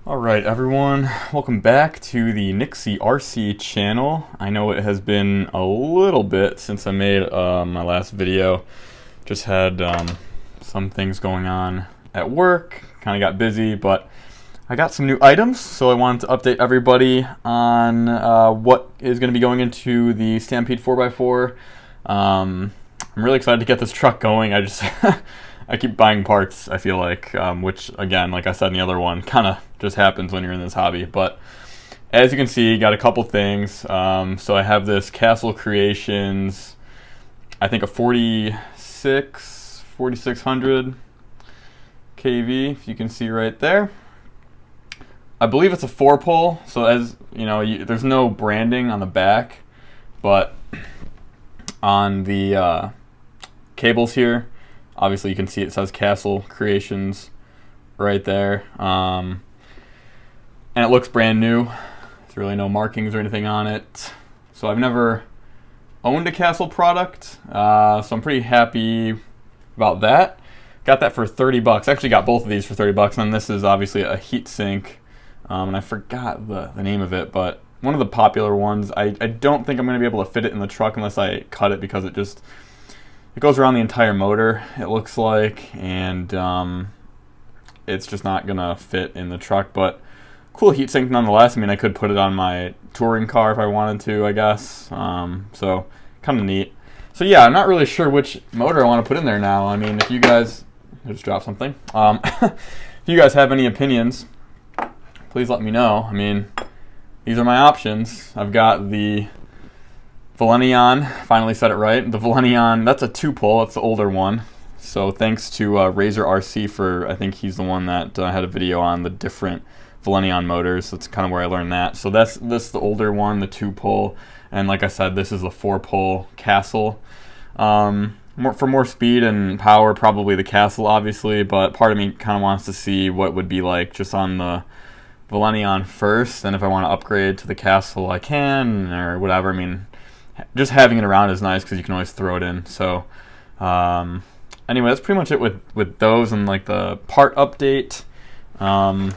Alright everyone, welcome back to the Nixie RC channel. I know it has been a little bit since I made my last video. Just had some things going on at work, kind of got busy, but I got some new items, so I wanted to update everybody on what is going to be going into the Stampede 4x4. I'm really excited to get this truck going. I keep buying parts, I feel like, which, again, like I said in the other one, kind of just happens when you're in this hobby. But as you can see, got a couple things. So I have this Castle Creations, I think a 4600 kV, if you can see right there. I believe it's a 4-pole, so as you know, there's no branding on the back, but on the cables here, obviously you can see it says Castle Creations right there, and it looks brand new. There's really no markings or anything on it, so I've never owned a Castle product, so I'm pretty happy about that. Got that for 30 bucks. Actually got both of these for 30 bucks, and this is obviously a heat sink, and I forgot the name of it, but one of the popular ones. I don't think I'm going to be able to fit it in the truck unless I cut it, because it goes around the entire motor, it looks like, and it's just not going to fit in the truck. But cool heatsink nonetheless. I mean, I could put it on my touring car if I wanted to, I guess. So kind of neat. So yeah, I'm not really sure which motor I want to put in there now. I mean, if you guys, I just dropped something. If you guys have any opinions, please let me know. I mean, these are my options. I've got the Valenion, finally said it right. The Valenion, that's a 2-pole, that's the older one. So thanks to Razor RC for, I think he's the one that had a video on the different Valenion motors. That's kind of where I learned that. So this is the older one, the 2-pole. And like I said, this is the 4-pole Castle. For more speed and power, probably the Castle, obviously. But part of me kind of wants to see what would be like just on the Valenion first. And if I want to upgrade to the Castle, I can, or whatever. I mean, just having it around is nice because you can always throw it in. So anyway, that's pretty much it with those and like the part update. And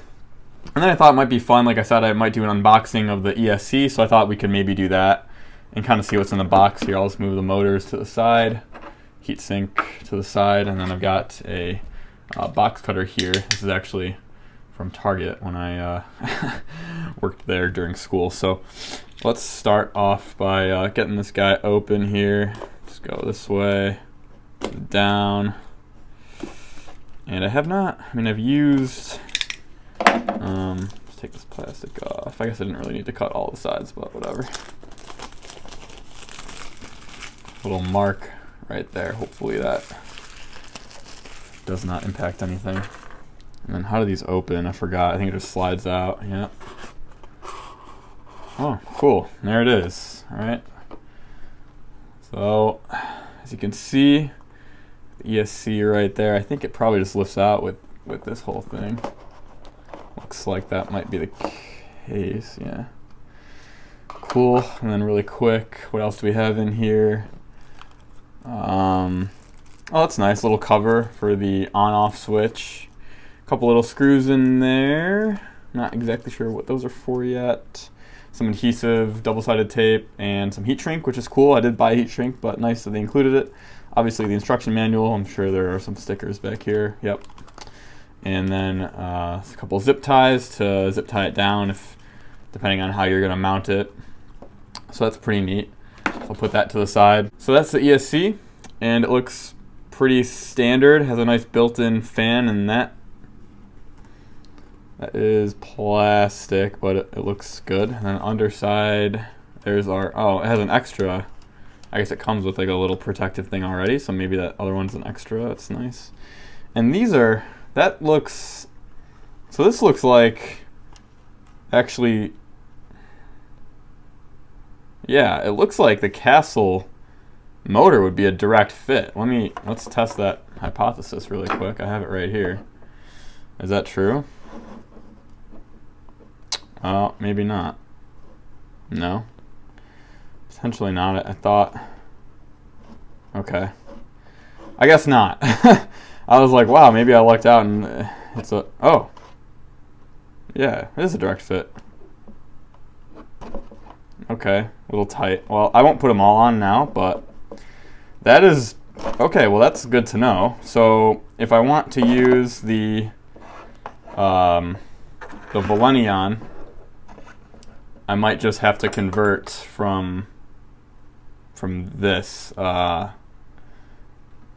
then I thought it might be fun, like I said, I might do an unboxing of the ESC, so I thought we could maybe do that and kind of see what's in the box here. I'll just move the motors to the side, heatsink to the side, and then I've got a box cutter here. This is actually from Target when I worked there during school. So let's start off by getting this guy open here. Just go this way, down. And I have not, I mean, I've used, let's take this plastic off. I guess I didn't really need to cut all the sides, but whatever. Little mark right there. Hopefully that does not impact anything. And then how do these open? I forgot. I think it just slides out. Yeah. Oh, cool. There it is. All right. So, as you can see, the ESC right there, I think it probably just lifts out with this whole thing. Looks like that might be the case. Yeah. Cool. And then really quick, what else do we have in here? Oh, that's nice. Little cover for the on-off switch. Couple little screws in there. Not exactly sure what those are for yet. Some adhesive, double-sided tape, and some heat shrink, which is cool. I did buy a heat shrink, but nice that they included it. Obviously the instruction manual. I'm sure there are some stickers back here. Yep. And then a couple zip ties to zip tie it down, depending on how you're going to mount it. So that's pretty neat. So I'll put that to the side. So that's the ESC, and it looks pretty standard. Has a nice built-in fan in that. That is plastic, but it looks good. And then underside, there's our, oh, it has an extra. I guess it comes with like a little protective thing already, so maybe that other one's an extra. That's nice. And these are, that looks, so this looks like, actually, yeah, it looks like the Castle motor would be a direct fit. Let's test that hypothesis really quick. I have it right here. Is that true? Oh, maybe not. No. Potentially not. I thought. Okay. I guess not. I was like, wow, maybe I lucked out and it's a, oh. Yeah, it is a direct fit. Okay, a little tight. Well, I won't put them all on now, but that is okay. Well, that's good to know. So if I want to use the Valenion, I might just have to convert from this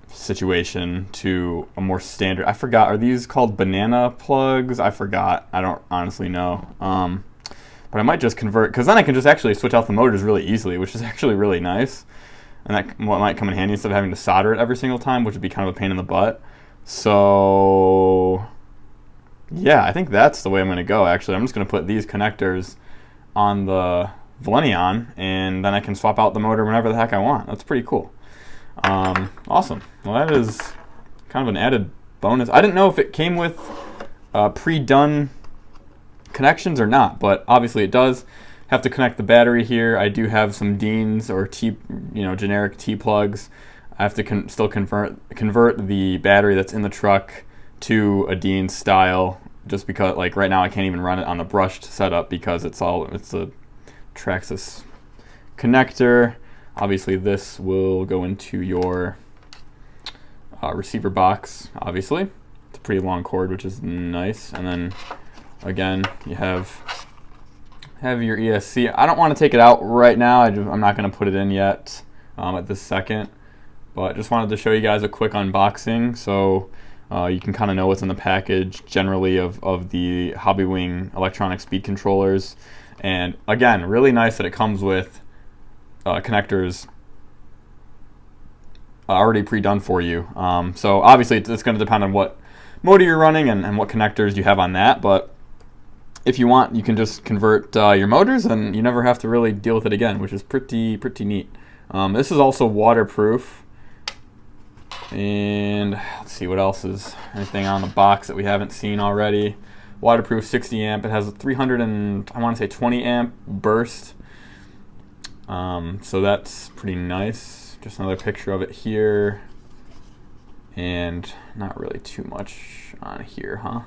situation to a more standard. I forgot. Are these called banana plugs? I forgot. I don't honestly know. But I might just convert, because then I can just actually switch out the motors really easily, which is actually really nice. And that might come in handy instead of having to solder it every single time, which would be kind of a pain in the butt. So yeah, I think that's the way I'm going to go, actually. I'm just going to put these connectors on the Valenion, and then I can swap out the motor whenever the heck I want. That's pretty cool. Awesome. Well, that is kind of an added bonus. I didn't know if it came with pre-done connections or not, but obviously it does. Have to connect the battery here. I do have some Deans or generic T plugs. I have to still convert the battery that's in the truck to a Dean style, just because like right now I can't even run it on the brushed setup because it's a Traxxas connector. Obviously this will go into your receiver box. Obviously it's a pretty long cord, which is nice. And then again, you have your ESC. I don't want to take it out right now. I'm not going to put it in yet at this second, but just wanted to show you guys a quick unboxing so you can kind of know what's in the package generally of the Hobbywing electronic speed controllers. And again, really nice that it comes with connectors already pre-done for you. So obviously it's going to depend on what motor you're running and what connectors you have on that, but if you want, you can just convert your motors and you never have to really deal with it again, which is pretty neat. This is also waterproof. And let's see what else is anything on the box that we haven't seen already. Waterproof, 60 amp. It has a 20 amp burst. So that's pretty nice. Just another picture of it here. And not really too much on here, huh?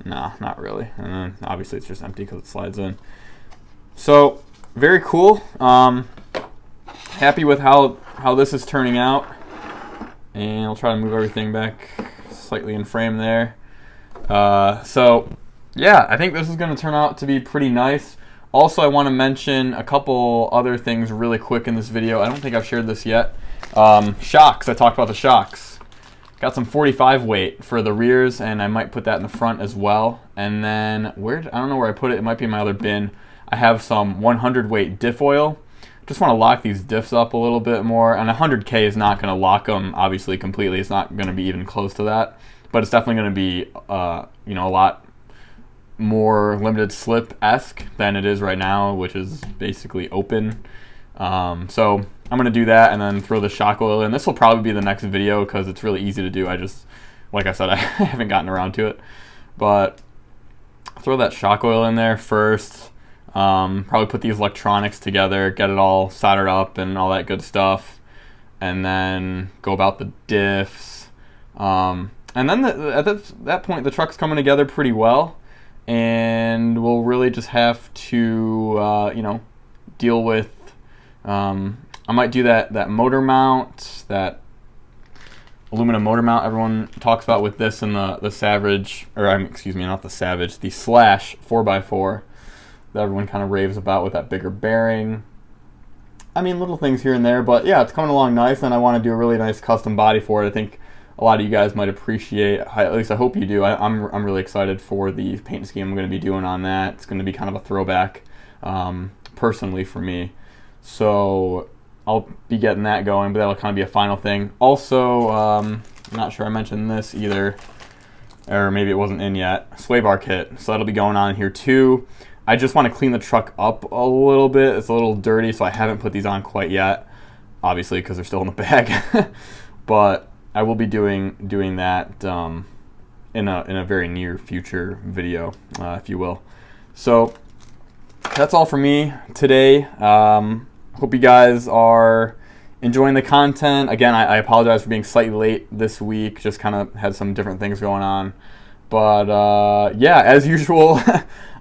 No, not really. And then obviously it's just empty because it slides in. So very cool. Happy with how this is turning out. And I'll try to move everything back slightly in frame there. So yeah, I think this is going to turn out to be pretty nice. Also, I want to mention a couple other things really quick in this video. I don't think I've shared this yet. Shocks. I talked about the shocks. Got some 45 weight for the rears, and I might put that in the front as well. And then I don't know where I put it. It might be in my other bin. I have some 100 weight diff oil. Just want to lock these diffs up a little bit more. And 100K is not going to lock them obviously completely. It's not going to be even close to that, but it's definitely going to be a lot more limited slip-esque than it is right now, which is basically open. So I'm going to do that and then throw the shock oil in. This will probably be the next video because it's really easy to do. Like I said, I haven't gotten around to it. But throw that shock oil in there first. Probably put these electronics together, get it all soldered up and all that good stuff. And then go about the diffs. And then at that point, the truck's coming together pretty well. And we'll really just have to, deal with. I might do that motor mount, that aluminum motor mount everyone talks about with this and the Savage, excuse me, not the Savage, the Slash 4x4 that everyone kind of raves about with that bigger bearing. I mean, little things here and there, but yeah, it's coming along nice, and I want to do a really nice custom body for it. I think a lot of you guys might appreciate, at least I hope you do. I'm really excited for the paint scheme I'm going to be doing on that. It's going to be kind of a throwback personally for me. So I'll be getting that going, but that'll kind of be a final thing. Also, I'm not sure I mentioned this either, or maybe it wasn't in yet, sway bar kit. So that'll be going on here too. I just want to clean the truck up a little bit. It's a little dirty, so I haven't put these on quite yet, obviously because they're still in the bag. But I will be doing that in a very near future video, if you will. So that's all for me today. Hope you guys are enjoying the content. Again, I apologize for being slightly late this week. Just kind of had some different things going on. But yeah, as usual,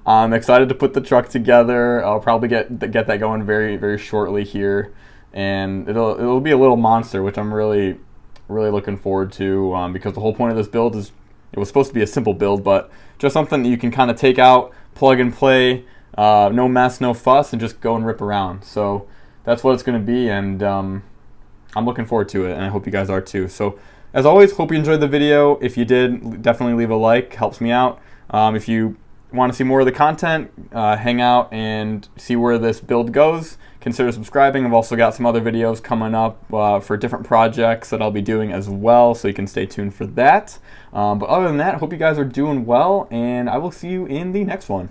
I'm excited to put the truck together. I'll probably get that going very, very shortly here, and it'll be a little monster, which I'm really looking forward to, because the whole point of this build is it was supposed to be a simple build, but just something that you can kind of take out, plug and play, no mess, no fuss, and just go and rip around. So that's what it's going to be, and I'm looking forward to it, and I hope you guys are too. So as always, hope you enjoyed the video. If you did, definitely leave a like, helps me out. If you want to see more of the content, hang out and see where this build goes, consider subscribing. I've also got some other videos coming up for different projects that I'll be doing as well, so you can stay tuned for that. But other than that, I hope you guys are doing well, and I will see you in the next one.